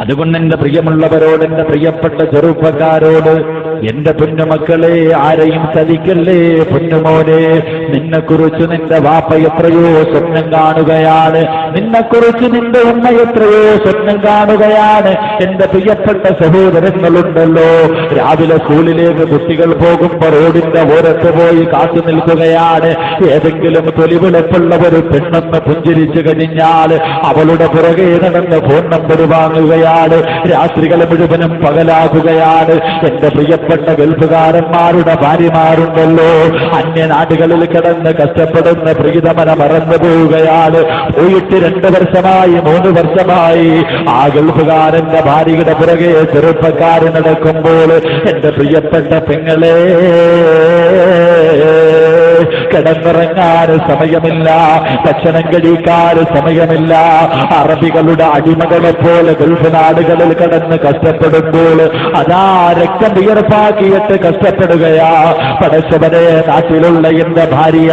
അതുകൊണ്ട് എന്റെ പ്രിയമുള്ളവരോട്, എന്റെ പ്രിയപ്പെട്ട ചെറുപ്പക്കാരോട്, എന്റെ പൊന്നുമക്കളെ, ആരെയും ചതിക്കല്ലേ. പൊന്നുമോനെ, നിന്നെക്കുറിച്ച് നിന്റെ വാപ്പ എത്രയോ സ്വപ്നം കാണുകയാണ്, നിന്നെക്കുറിച്ച് നിന്റെ ഉമ്മ എത്രയോ സ്വപ്നം കാണുകയാണ്. എന്റെ പ്രിയപ്പെട്ട സഹോദരങ്ങളുണ്ടല്ലോ, രാവിലെ സ്കൂളിലേക്ക് കുട്ടികൾ പോകുമ്പോ റോഡിന്റെ ഓരത്ത് പോയി കാത്തു നിൽക്കുകയാണ്. ഏതെങ്കിലും തൊലിവിളപ്പുള്ള ഒരു പെണ്ണെന്ന് പുഞ്ചിരിച്ചു കഴിഞ്ഞാൽ അവളുടെ പുറകെ നടന്ന് ഫോൺ നമ്പർ വാങ്ങുകയാണ്. രാത്രികൾ മുഴുവനും പകലാകുകയാണ്. എന്റെ പ്രിയപ്പെട്ട ഗൾഫുകാരന്മാരുടെ ഭാര്യമാരുണ്ടല്ലോ, അന്യനാടുകളിൽ കിടന്ന് കഷ്ടപ്പെടുന്ന പ്രിയതമന മറന്നു പോവുകയാണ്. പോയിട്ട് 2 വർഷമായി 3 വർഷമായി ആ ഗൾഫുകാരന്റെ ഭാര്യയുടെ പുറകെ ചെറുപ്പക്കാരൻ നടക്കുമ്പോൾ എന്റെ പ്രിയപ്പെട്ട പെങ്ങളെ, കിടന്നിറങ്ങാൻ സമയമില്ല, ഭക്ഷണം കഴിക്കാൻ സമയമില്ല. അറബികളുടെ അടിമകളെ പോലെ ഗൾഫ് നാടുകളിൽ കിടന്ന് കഷ്ടപ്പെടുമ്പോൾ അതാ രക്തം വിയർപ്പാക്കിയിട്ട് കഷ്ടപ്പെടുകയാ. പടച്ചവനെ, നാട്ടിലുള്ള എന്റെ ഭാര്യ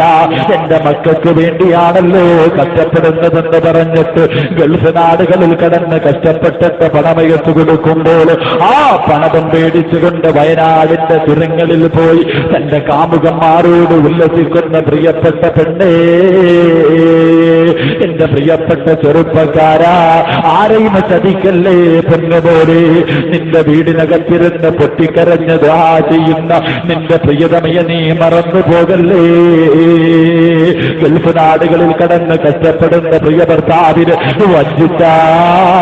എന്റെ മക്കൾക്ക് വേണ്ടിയാണല്ലോ കഷ്ടപ്പെടുന്നതെന്ന് പറഞ്ഞിട്ട് ഗൾഫ് നാടുകളിൽ കിടന്ന് കഷ്ടപ്പെട്ടിട്ട് പണമയച്ചു കൊടുക്കുമ്പോൾ ആ പണവും പേടിച്ചുകൊണ്ട് വയനാടിന്റെ ചുരങ്ങളിൽ പോയി തന്റെ കാമുകന്മാരോട് ഉല്ലസിക്കുന്ന പ്രിയപ്പെട്ട പെണ്ണേ, എന്റെ പ്രിയപ്പെട്ട ചെറുപ്പക്കാരാ, ആരെയും ചതിക്കല്ലേ. പൊന്നുപോലെ, നിന്റെ വീടിനകത്തിരുന്ന് പൊട്ടിക്കരഞ്ഞ് ദുആ ചെയ്യുന്ന നിന്റെ പ്രിയതമയെ നീ മറന്നു പോകല്ലേ. ഗൾഫ് നാടുകളിൽ കടന്ന് കഷ്ടപ്പെടുന്ന പ്രിയ ഭർത്താവിന് വഞ്ചിച്ചാൽ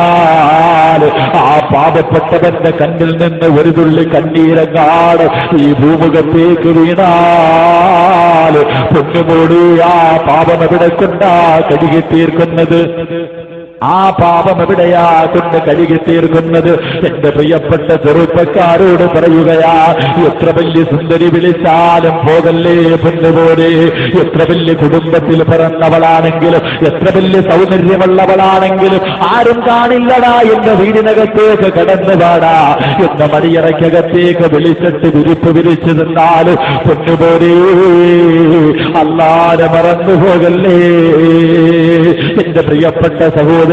ആ പാപപ്പെട്ടവന്റെ കണ്ണിൽ നിന്ന് ഒരു തുള്ളി കണ്ണീരങ്ങാട് ഈ ഭൂമുഖത്തേക്ക് വീണാൽ പൊന്നുമോടി, ആ പാപം എവിടെ കൊണ്ടാ കഴുകി തീർക്കുന്നത്? ആ പാപം എവിടെയാ കൊണ്ട് കഴുകി തീർക്കുന്നത്? എന്റെ പ്രിയപ്പെട്ട ചെറുപ്പക്കാരോട് പറയുകയാ, എത്ര വലിയ സുന്ദരി വിളിച്ചാലും പോകല്ലേ പൊന്നുപോലെ. എത്ര വലിയ കുടുംബത്തിൽ പിറന്നവളാണെങ്കിലും, എത്ര വലിയ സൗന്ദര്യമുള്ളവളാണെങ്കിലും ആരും കാണില്ലടാ എന്റെ വീടിനകത്തേക്ക് കടന്നു പാടാ എന്ന മടിയറയ്ക്കകത്തേക്ക് വിളിച്ചിട്ട് വിരിപ്പ് വിരിച്ചു നിന്നാലും പൊന്നുപോലെ അല്ലാതെ മറന്നു പോകല്ലേ. എന്റെ പ്രിയപ്പെട്ട സഹോദരിമാരോട്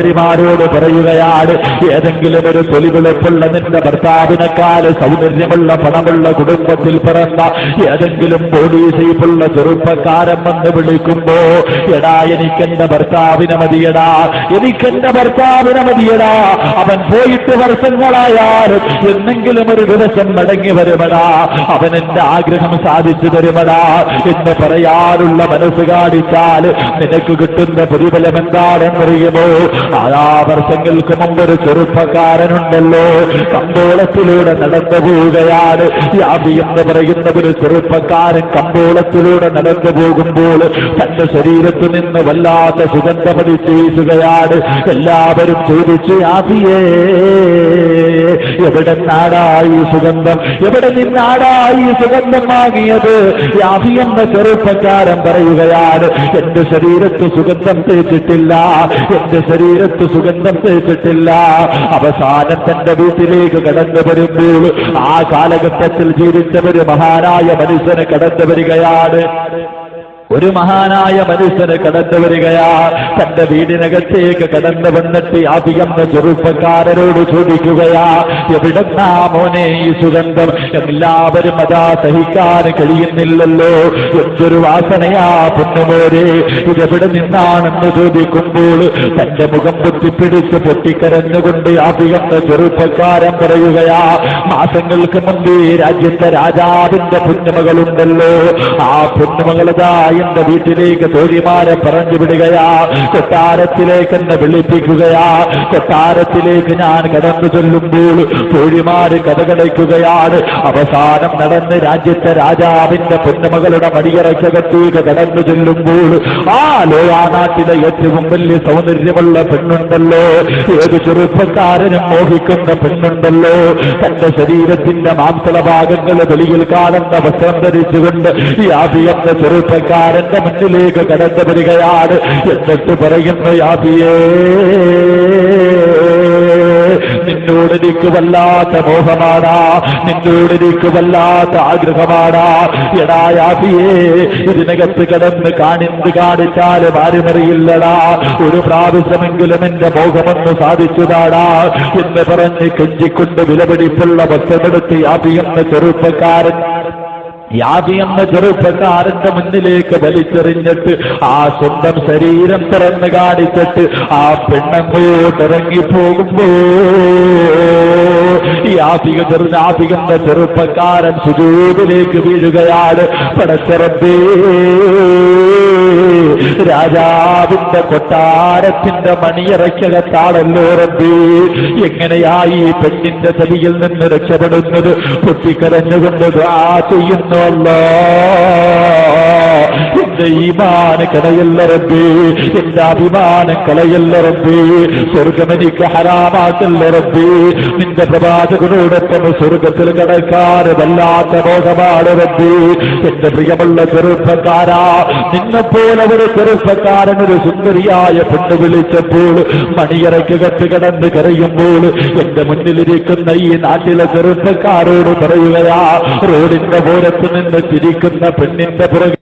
പറയുകയാണ്, ഏതെങ്കിലും ഒരു തൊലിവിളപ്പുള്ള നിന്റെ ഭർത്താവിനേക്കാൾ സൗന്ദര്യമുള്ള പണമുള്ള കുടുംബത്തിൽ പിറന്ന ഏതെങ്കിലും ബോഡി ഷേപ്പുള്ള ചെറുപ്പക്കാരൻ വന്ന് വിളിക്കുമ്പോ, എടാ എനിക്കെന്റെ ഭർത്താവിനെ മതിയടാ, എനിക്കെന്റെ ഭർത്താവിനെ മതിയടാ, അവൻ പോയിട്ട് വർഷങ്ങളായാലും എന്നെങ്കിലും ഒരു ദിവസം മടങ്ങി വരുമടാ, അവൻ എന്റെ ആഗ്രഹം സാധിച്ചു തരുമടാ എന്ന് പറയാനുള്ള മനസ്സ് കാണിച്ചാൽ നിനക്ക് കിട്ടുന്ന പ്രതിഫലം എന്താണെന്നറിയുമോ? 6 വർഷങ്ങൾക്ക് മുമ്പ് ഒരു ചെറുപ്പക്കാരനുണ്ടല്ലോ, കമ്പോളത്തിലൂടെ നടന്നു പോവുകയാണ്. യാബി എന്ന് പറയുന്ന ഒരു ചെറുപ്പക്കാരൻ കമ്പോളത്തിലൂടെ നടന്നു പോകുമ്പോൾ തന്റെ ശരീരത്തിൽ നിന്ന് വല്ലാത്ത സുഗന്ധമടിച്ച് വീശുകയാണ്. എല്ലാവരും ചോദിച്ചു, യാബിയേ, എവിടെ നിന്നാടായി സുഗന്ധം, എവിടെ നിന്നാടായി സുഗന്ധം വാങ്ങിയത്? യാബി എന്ന ചെറുപ്പക്കാരൻ പറയുകയാണ്, എന്റെ ശരീരത്ത് സുഗന്ധം തേച്ചിട്ടില്ല, എന്റെ ശരീരത്ത് സുഗന്ധം തേച്ചിട്ടില്ല. അവസാനം തന്റെ വീട്ടിലേക്ക് കടന്നു വരുമ്പോൾ ആ കാലഘട്ടത്തിൽ ജീവിച്ച ഒരു മഹാനായ മനുഷ്യന് കടന്നു വരികയാണ്. ഒരു മഹാനായ മനുഷ്യന് കടന്നു വരികയാ. തന്റെ വീടിനകത്തേക്ക് കടന്നു വന്നിട്ട് ആദ്യമെന്ന ചെറുപ്പക്കാരനോട് ചോദിക്കുകയാ, എവിടെന്നാ മോനെ ഈ സുഗന്ധം? എല്ലാവരും അതാ സഹിക്കാൻ കഴിയുന്നില്ലല്ലോ, എന്തൊരു വാസനയാ പൊന്നുമോരെ, ഇതെവിടെ നിന്നാണെന്ന് ചോദിക്കുമ്പോൾ തന്റെ മുഖം പൊത്തിപ്പിടിച്ച് പൊട്ടിക്കരഞ്ഞുകൊണ്ട് ആദ്യമെന്ന ചെറുപ്പക്കാരൻ പറയുകയാ, മാസങ്ങൾക്ക് മുമ്പ് രാജ്യത്തെ രാജാവിന്റെ പൊന്നുമകളുണ്ടല്ലോ, ആ പൊന്നുമകളതാ എന്റെ വീട്ടിലേക്ക് തോഴിമാരെ പറഞ്ഞു വിടുകയാ, കൊട്ടാരത്തിലേക്ക് എന്നെ വിളിപ്പിക്കുകയാ. കൊട്ടാരത്തിലേക്ക് ഞാൻ കടന്നു ചെല്ലുമ്പോൾ തോഴിമാര് കഥകടയ്ക്കുകയാണ്. അവസാനം നടന്ന് രാജ്യത്തെ രാജാവിന്റെ പൊന്നുമകളുടെ മടിയറയ്ക്കകത്തേക്ക് കടന്നു ചെല്ലുമ്പോൾ ആ നാട്ടിലെ ഏറ്റവും വലിയ സൗന്ദര്യമുള്ള പെണ്ണുണ്ടല്ലോ, ഏത് ചെറുപ്പക്കാരനും മോഹിക്കുന്ന പെണ്ണുണ്ടല്ലോ, തന്റെ ശരീരത്തിന്റെ മാംസള ഭാഗങ്ങൾ വെളിയിൽ കാണുന്ന വസ്ത്രം ധരിച്ചുകൊണ്ട് ഈ ആദ്യത്തെ ചെറുപ്പക്കാരൻ എന്റെ മുന്നിലേക്ക് കടന്നു വരികയാണ്. എന്നിട്ട് പറയുന്നു, യാബിയേ, നിന്നോട് നിന്നോടെനിക്ക് വല്ലാത്ത മോഹമാടാ, നിന്നോടെനിക്ക് വല്ലാത്ത ആഗ്രഹമാടാ. എടാ യാഫിയേ, ഇതിനകത്ത് കിടന്ന് കാണിച്ചാലും ആരുമറിയില്ലടാ, ഒരു പ്രാവശ്യമെങ്കിലും എന്റെ മോഹമൊന്ന് സാധിച്ചതാടാ എന്ന് പറഞ്ഞ് കെഞ്ചിക്കൊണ്ട് വിലപിടിപ്പുള്ള വസ്ത്രമെടുത്ത് യാഫി എന്ന ചെറുപ്പക്കാരന്റെ മുന്നിലേക്ക് വലിച്ചെറിഞ്ഞിട്ട് ആ സ്വന്തം ശരീരം തുറന്ന് കാണിച്ചിട്ട് ആ പെണ്ണങ്ങോട്ട് ഇറങ്ങിപ്പോകുമ്പോ യാഫികെന്ന ചെറുപ്പക്കാരൻ സുജൂദിലേക്ക് വീഴുകയാണ്. പടച്ചറബേ, രാജാവിന്റെ കൊട്ടാരത്തിന്റെ മണിയറയ്ക്കകത്താണല്ലോ റബ്ബേ, എങ്ങനെയായി ഈ പെണ്ണിന്റെ ചതിയിൽ നിന്ന് രക്ഷപ്പെടുന്നത്? പൊട്ടിക്കരഞ്ഞുകൊണ്ട് ദുആ ചെയ്യുന്നു. എന്റെ ഈമാന് കളയല്ല റബ്ബേ, എന്റെ അഭിമാനം കളയല്ല റബ്ബേ, സ്വർഗമെനിക്ക് ഹറാമാക്കല്ല റബ്ബേ. നിന്റെ പ്രവാചകനോടൊപ്പം സ്വർഗത്തിൽ കടക്കാൻ വല്ലാത്ത മോഹമാണ് റബ്ബേ. എന്റെ പ്രിയമുള്ള ചെറുപ്പക്കാരാ, നിന്നെപ്പോലെ ഒരു ചെറുപ്പക്കാരൻ ഒരു സുന്ദരിയായ പെണ്ണ് വിളിച്ചപ്പോൾ മണിയറയ്ക്കകത്ത് കിടന്ന് കരയുമ്പോൾ എന്റെ മുന്നിലിരിക്കുന്ന ഈ നാട്ടിലെ ചെറുപ്പക്കാരോട് പറയുകയാ, റോഡിന്റെ ഓരത്ത് നിന്ന് ചിരിക്കുന്ന പെണ്ണിന്റെ പുറകെ